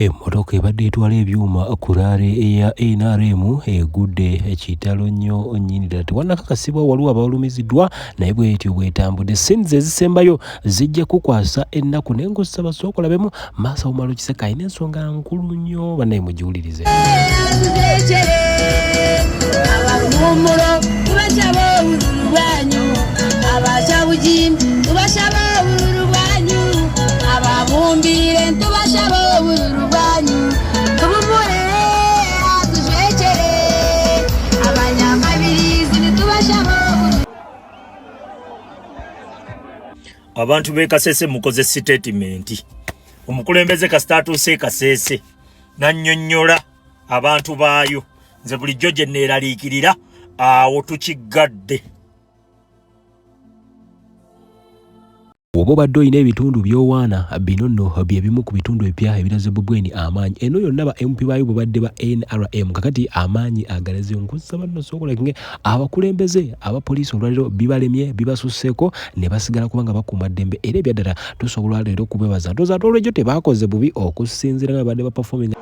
Emmotoka ebadde etwala ebyuma ku raale eya NRM egudde ekitalo nnyo nnyini ddala. Tewannakakasibwa waliwo abalumiziddwa naye bw'etyo bw'etambudde. Sente ezisembayo zijja kukwasa ennaku naye ng'osaba sooka olabemu Maasawo Malo Kiseka alina ensonga nkulu nnyo bannaye mugiwulirize. Abantu be Kasese mukoze statement. Omukulembeze Kasitatuuse Kasese nannyonnyola abantu baayo. Nze bulijjo gye neeraliikirira awo tukigadde. Oba obadde olina ebitundu by'owaana bino nno bye bimu ku bitundu ebipya ebiraze Bobweni amaanyi. Eno yonna ba MP baayo babadde ba NRM kakati amaanyi agalaze nkussa banno sookola kinge abakulembeze abapoliisi olwaliro bibalemye bibasusseeko ne basigala kubanga bakuuma ddembe era ebyaddala tusobola leero okubebaza ntoza ate olw'ekyo tebaakoze bubi okusinziira nga badde baperforming.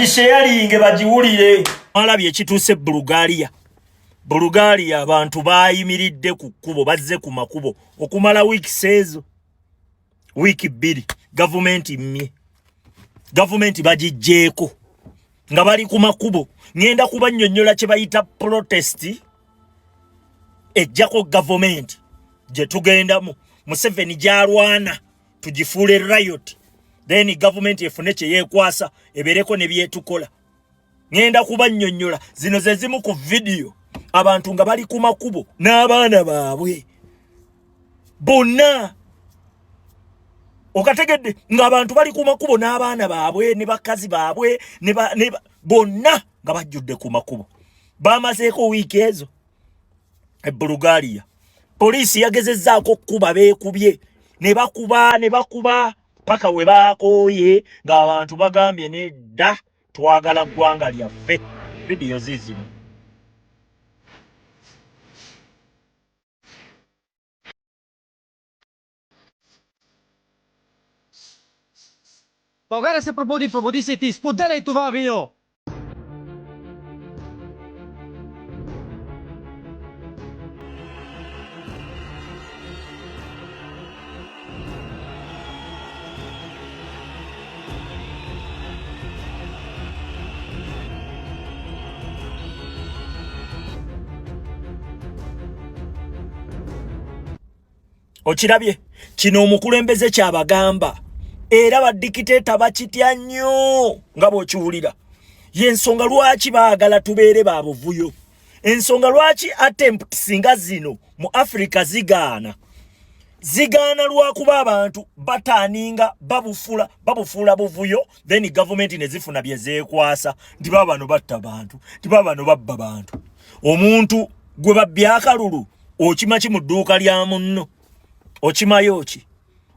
Sharing bagiwulire. Alabye ekituuse Bulgaria abantu bayimiridde ku kkubo bazze ku makubo okumala weeks ezo wiki 2 gavumenti bagijjeeko nga bali ku makubo. Ngenda kubannyonnyola kye bayita protest ejjako gavumenti gye tugendamu Museveni gyalwana tugifuule riot. Then government efune kye yeekwasa ebereko ne byetukola. Ngenda kubannyonnyola zino ze zimu ku video abantu nga bali ku makubo n'abaana baabwe bonna. Okategedde ng'abantu bali ku makubo n'abaana baabwe ne bakazi baabwe bonna nga bajjudde ku makubo. Bamazeeko wiiki ezo Bulgaria poliisi yagezezzaako okkuba beekubye ne bakuba paka we baakooye ng'abantu bagambye nedda twagala ggwanga lyaffe. Video zizino. България се пробуди се ти. Споделяй това видео! Okirabye kino omukulembeze kyabagamba era badikiteeta bakitya nnyo nga bw'okiwulira. Y'ensonga lwaki baagala tubeere baabuvuyo. Ensonga lwaki attempt singa zino mu Africa zigaana lwakuba abantu bataaninga babufuula buvuyo then government ne zifuna bye zeekwasa nti bano batta bantu nti bano babba bantu. Omuntu gwe babbya akalulu okima ki mu dduuka lya munno? Okimayo ki?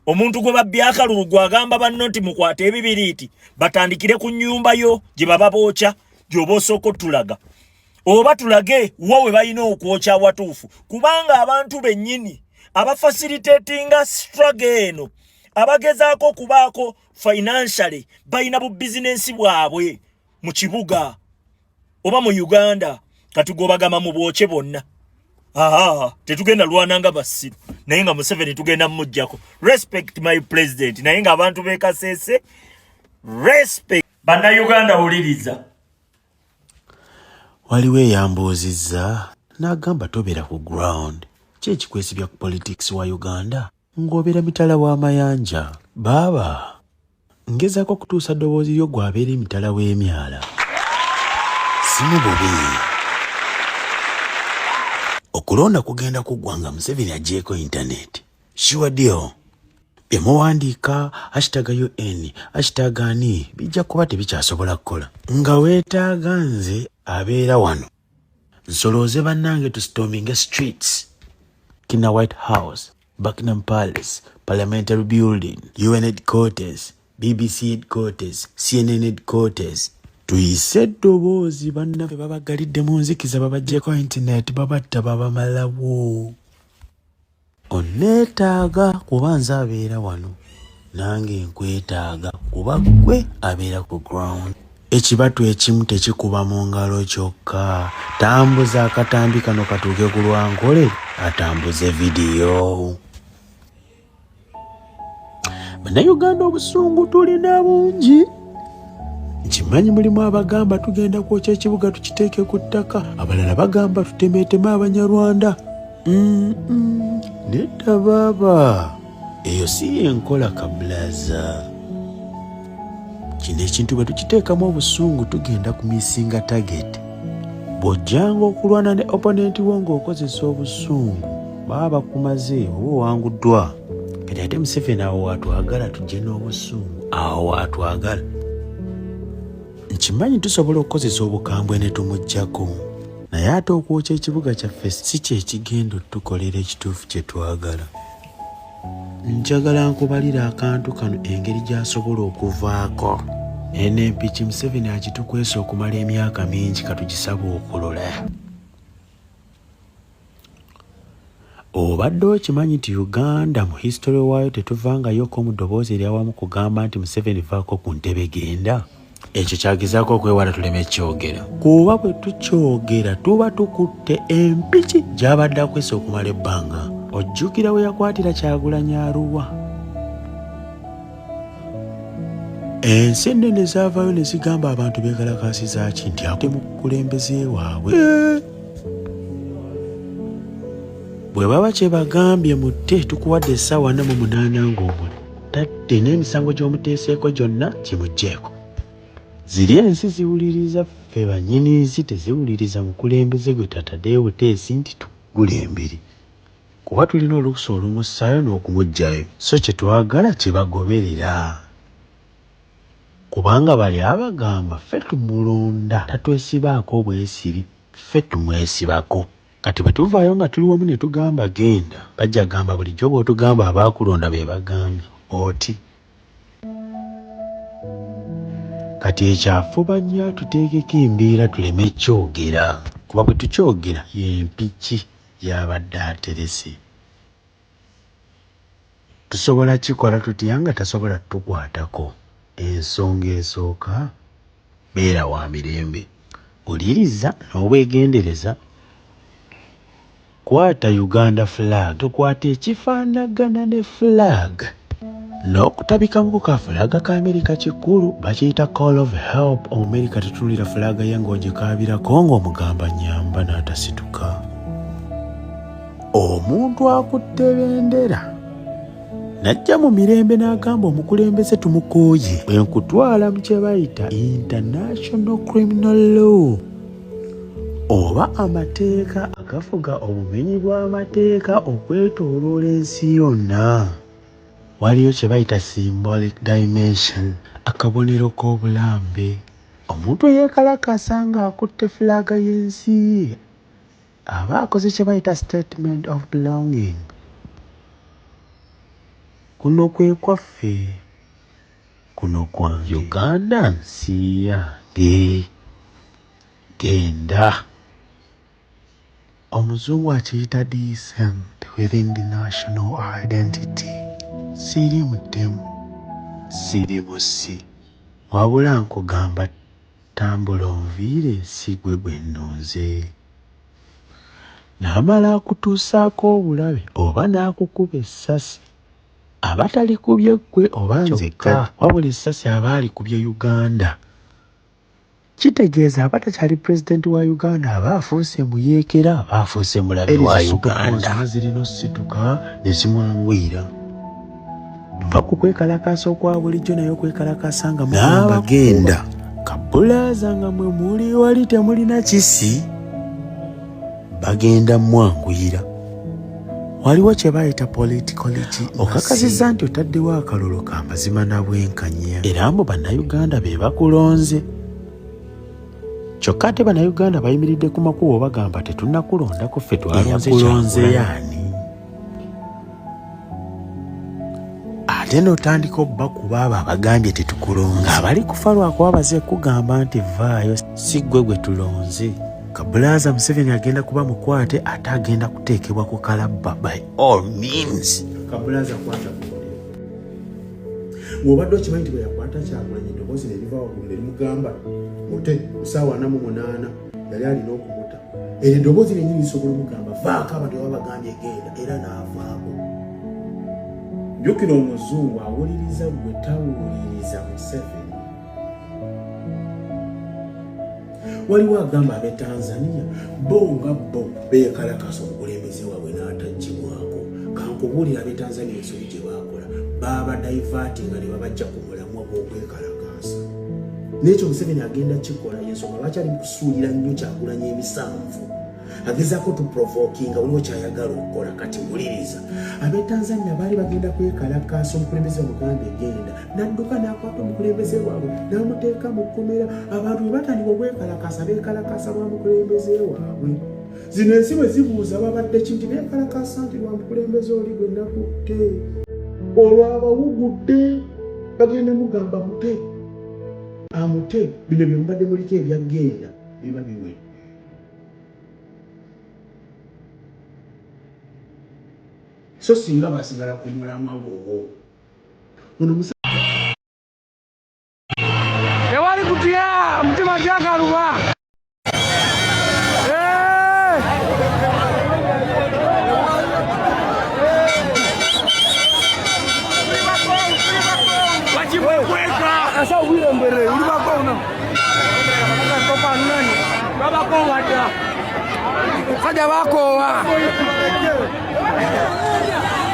Omuntu gwe babbya akalulu gwagamba banno nti mukwate ebibiriiti batandikire ku nnyumba yo gye baba bookya gy'oba osooka otulaga. Oba tulage wowe balina okwokya awatuufu kubanga abantu bennyini abafacilitatinga struggle eno abagezaako okubaako financially balina bu bizinensi bwabwe mu kibuga oba mu Uganda kati gobagama mu bwokye bonna. Tetugenda lwananga basiru naye nga Museveni tugenda mujjako. Respect my president naye nga abantu be Kasese respect. Bannayuganda wuliriza. Waliwo eyambuuzizza n'agamba tobeera ku ground. Ki ekikwesibya ku politics wa Uganda? ng'obeera mitala w'amayanja. Baaba, ngezaako kutuusa ddoboozi lyo gw'abeera emitala w'emyala. Simu bubi. Okulonda kugenda kuggwanga Museveni agyeko intaneti. Sure deal. Bye muwandiika #UN #ani bijja kuba tebikyasobola kukola. Nga weetaaga nze abeera wano. Nsolooze bannange tu storming streets. Kina White House, Buckingham Palace, Parliamentary Building, UN Headquarters, BBC Headquarters, CNN Headquarters. Tuyise eddoboozi bannaffe babagalidde mu nzikiza babaggyeko internet babatta babamalawo. Onneetaaga kuba nze abeera wano. Nange nkwetaaga kuba ggwe abeera ku ground. Ekibatu ekimu tekikuba mu ngalo kyokka. Tambuza akatambi kano katuuke ku Lwankole atambuze vidiyo. Bannayuganda obusungu tulina bungi. Nkimanyi mulimu abagamba tugenda kwokya ekibuga tukiteeke ku ttaka. Abalala bagamba tutemeeteme Abanyarwanda. Nedda baaba. Eyo si yenkola kabulaza. Kino ekintu bwe tukiteekamu obusungu tugenda kumisinga target. Bw'ojjanga okulwana ne opponent wo ng'okozesa obusungu baba bakumaze oba owanguddwa. Kati ate Museveni awo waatwagala tujje n'obusungu. Awo waatwagala. Nkimanyi tusobola okukozesa obukambwe ne tumuggyako. Naye ate okwokya ekibuga kyaffe si kye kigenda otukolera ekituufu kye twagala. Njagala nkubalira akantu kano engeri gy'asobola okuvaako. Eno empiki Museveni agitukwesa okumala emyaka mingi katugisaba okulola. Obadde okimanyi nti Uganda mu history waayo tetuvangayooko mu ddoboozi eryawamu kugamba nti Museveni vaako ku ntebe genda? Ekyo kyagezaako okwewala tuleme kyogera. Kuba bwe tukyogera tuba tukutte empiki gy'abadde akwesa okumala ebbanga. Ojjukira we yakwatira Kyagulanyi Arua. Ensi ennene zaavaayo ne zigamba abantu beekalakaasiza ki nti ate mu kukulembeze waabwe. Bwe baba kye bagambye mutte tukuwadde essaawa 48 ng'omuli. Tadde n'emisango gy'omuteeseeko gyonna kimuggyeko. Ziri ensi ziwuliriza ffe bannyinizi teziwuliriza mukulembeze gwe tataddeyo buteesi nti tuggule embiri. Kuba tulina olukusa olumussaayo n'okumuggyayo. So kye twagala kye bagoberera. Kubanga bali abagamba ffe tumulonda tatwesibaako bwesibi. Ffe tumwesibako. Kati bwe tuvaayo nga tuli wamu ne tugamba genda. Bajja gamba bulijjo bw'otugamba abaakulonda be bagambye. Oti. Kati ekyafuba nnyo tuteekeko embeera tuleme kyogera. Kuba bwe tukyogera y'empiki y'abadde aterese. Tusobola kikola tutya nga tasobola tukwatako. Ensonga esooka beera wa mirembe. Uliriza n'obwegendereza. Kwata Uganda flag. Tukwata ekifaanagana ne flag. N'okutabikamu ka fulaga ka Amerika kikulu bakiyita call of help. Omumerika tetulira fulaga ye ng'ogikaabirako ng'omugamba nyamba n'atasituka. Omuntu akutte bendera najja mu mirembe n'agamba omukulembeze tumukooye. Bwe nkutwala mu kye bayita international criminal law oba amateeka agafuga obumenyi bw'amateeka okwetooloola ensi yonna. Waliyo kye bayita symbolic dimension, akabonero k'obulambe. Omuntu eyeekalakasa ng'akutte fulaga y'ensi ye aba akoze kye bayita statement of belonging. Kuno kwe kwaffe, kuno kwange. Uganda nsi yange. Genda. Omuzungu akiyita descent within the national identity. Siri mutemu, siri musi. Wabula nkugamba tambula onviire ensi gwe gwe nnonze. N'amala akutuusaako obulabe oba n'akukuba essasi. Aba talikubye ggwe oba nzekka, wabula essasi aba alikubye Uganda. Kitegeeza aba takyali pulezidenti wa Uganda, aba afuuse muyeekera, aba afuuse mulabe wa Uganda. Zirina osituka ne zimwanguyira. va ku kwekalakaasa okwa bulijjo naye okwekalakaasa nga n'abagenda kabulaaza nga mwe muli wali temulina kisi bagenda mwanguyira. Waliwo kye bayita politikologi okakasizza nti otaddewo akalulu ka mazima na bwenkanya era mbu bannayuganda be bakulonze. Kyokka ate bannayuganda bayimiridde ku makubo bagamba tetunnakulondako ffe twalonze yaani. Ate n'otandika obbakuba abo abagambye tetukulonze abali kufa lwakuba baze kugamba nti vaayo si ggwe gwe tulonze. Kabulaaza Museveni agenda kuba mukwate ate agenda kuteekebwa ku kalabba by all means. Kabulaaza kwata kumuliro. Ng'obadde okimanyi nti bwe yakwata Kyagulanyi eddoboozi ne liva waggulu ne limugamba mutte kusaawa 48 yali alina okumuta. Eryo eddoboozi lyennyini lisobola omugamba vaako abantu babagambye genda era n'avaako. Jjukira omuzungu awuliriza gwe tawuliriza Museveni. Waliwo agamba ab'e Tanzania bo nga bo beekalakasa omukulembeze waabwe n'ataggibwako. Kankubuulira ab'e Tanzania ensobi gye baakola baaba dayivaatinga ne babajja ku mulamwa gw'okwekalakaasa. N'ekyo Museveni agenda kikola y'ensonga lwaki ali mu kusuulira nnyo Kyagulanyi emisanvu. Agezaako tuprovokinga waliwo kyayagala okukola kati wuliriza. Ab'e Tanzania baali bagenda kwekalakaasa omukulembeze bamugambye genda n'adduka n'akwata omukulembeze waabwe n'amuteeka mu kkomera. Abantu bwe batandika okwekalakaasa beekalakaasa lwa mukulembeze waabwe. Zino ensi bwe zibuuza babadde kinti beekalakaasa nti lwa mukulembeze oli gwe nakutte. Olwo abawugudde bagenda mugamba mute amute bino bye mubadde muliko ebyagenda biba biwe. So singa basigala ku mulamwa gwo ono ewali kutya mutima gyakaluba. Asa wile mbere ulibako una toka nani babako wada kaja bako wa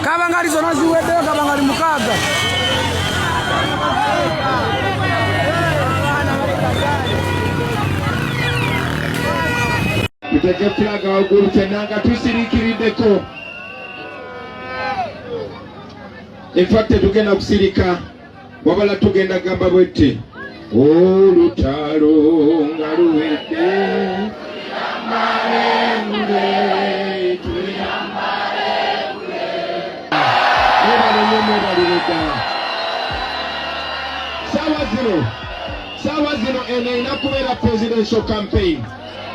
kabangari zona ziwede kabangari mukaga Muteke flaga wagurutse nanga tusirikirideko. In fact tugenda kusirika wabala tugenda gamba bwete olutalo nga luwedde sawa zino eno inakubeera presidential campaign.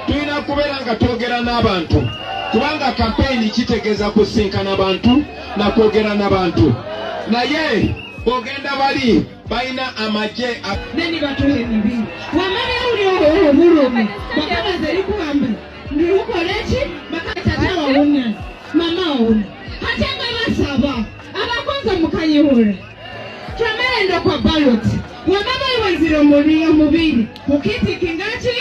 Tulina kubeera nga twogera n'abantu kubanga campaign kitegeeza kusinkana abantu na kwogera n'abantu. Naye ogenda bali baina amaje nani batohe bibi wamane uli obulumi bakaba zeri kuamba ndi ukolechi bakatata wauna mama wauna hatanga basaba abakonza mukanyihura kyamenda kwa ballot wamama iwazira muri mubiri mukiti kingachi